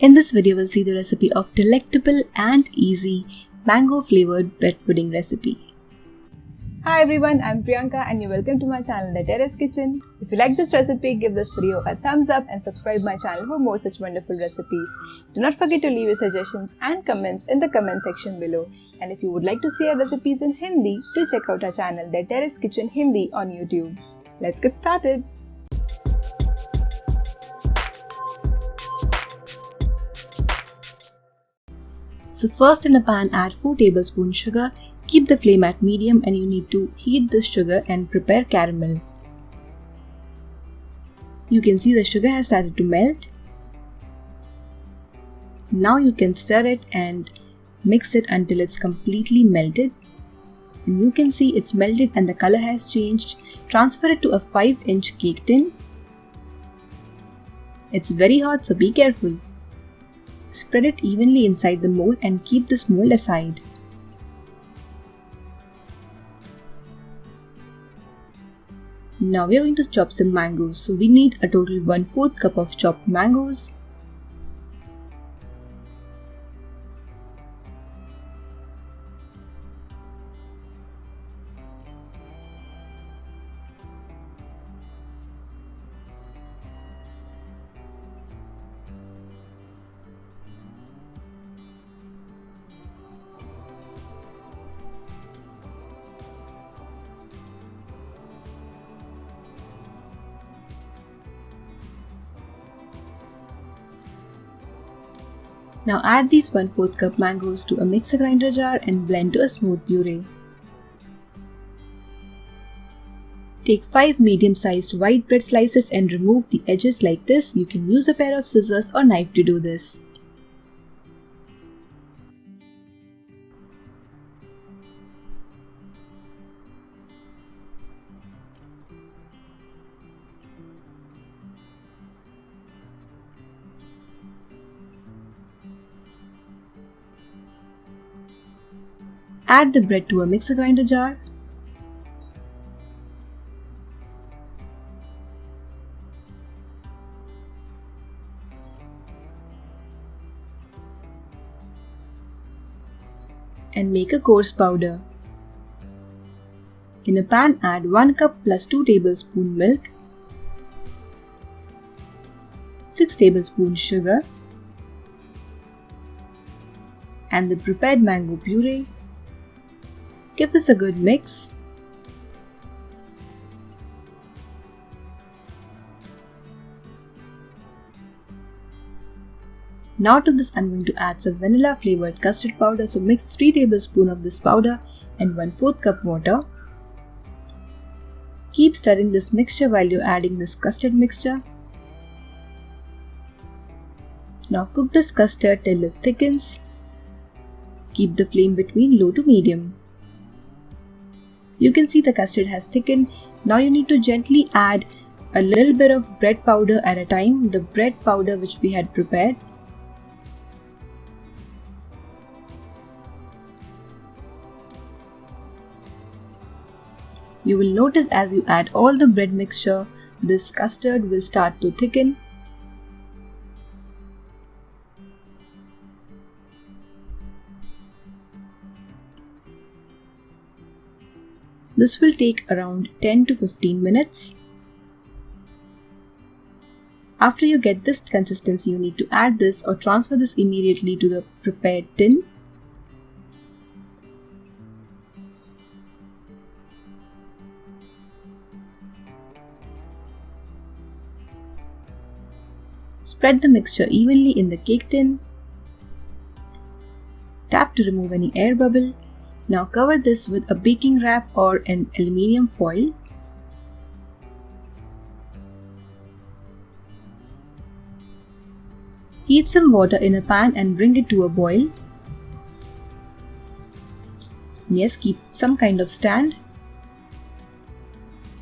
In this video, we'll see the recipe of delectable and easy mango flavored bread pudding recipe. Hi everyone, I'm Priyanka and you're welcome to my channel, The Terrace Kitchen. If you like this recipe, give this video a thumbs up and subscribe my channel for more such wonderful recipes. Do not forget to leave your suggestions and comments in the comment section below. And if you would like to see our recipes in Hindi, do check out our channel, The Terrace Kitchen Hindi on YouTube. Let's get started. So first in a pan add 4 tablespoons sugar. Keep the flame at medium and you need to heat this sugar and prepare caramel. You can see the sugar has started to melt. Now you can stir it and mix it until it's completely melted. And you can see it's melted and the color has changed. Transfer it to a 5-inch cake tin. It's very hot, so be careful. Spread it evenly inside the mold and keep this mold aside. Now we are going to chop some mangoes. So we need a total 1/4 cup of chopped mangoes. Now add these 1/4 cup mangoes to a mixer grinder jar and blend to a smooth puree. Take 5 medium-sized white bread slices and remove the edges like this. You can use a pair of scissors or knife to do this. Add the bread to a mixer grinder jar. And make a coarse powder. In a pan, add 1 cup plus 2 tablespoons milk, 6 tablespoons sugar, and the prepared mango puree. Give this a good mix. Now to this I'm going to add some vanilla flavored custard powder. So mix 3 tablespoons of this powder and 1/4 cup water. Keep stirring this mixture while you're adding this custard mixture. Now cook this custard till it thickens. Keep the flame between low to medium. You can see the custard has thickened. Now you need to gently add a little bit of bread powder at a time, the bread powder which we had prepared. You will notice as you add all the bread mixture, this custard will start to thicken. This will take around 10 to 15 minutes. After you get this consistency, you need to add this or transfer this immediately to the prepared tin. Spread the mixture evenly in the cake tin. Tap to remove any air bubble. Now cover this with a baking wrap or an aluminium foil. Heat some water in a pan and bring it to a boil. Yes, keep some kind of stand.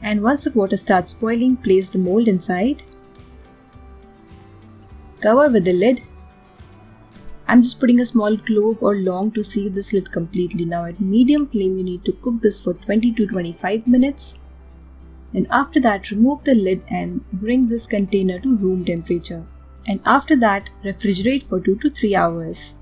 And once the water starts boiling, place the mold inside. Cover with the lid. I'm just putting a small clove or long to seal this lid completely. Now at medium flame you need to cook this for 20 to 25 minutes. And after that remove the lid and bring this container to room temperature. and after that refrigerate for 2 to 3 hours.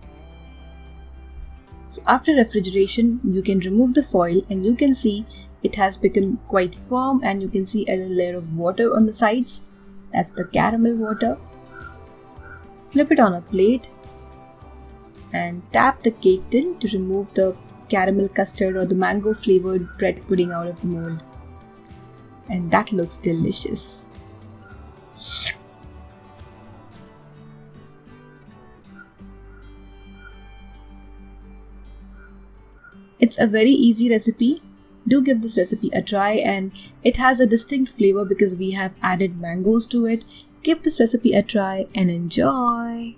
So after refrigeration, you can remove the foil and you can see it has become quite firm, and you can see a layer of water on the sides. That's the caramel water. Flip it on a plate and tap the cake tin to remove the caramel custard or the mango flavored bread pudding out of the mold. And that looks delicious. It's a very easy recipe. Do give this recipe a try, and it has a distinct flavor because we have added mangoes to it. Give this recipe a try and enjoy!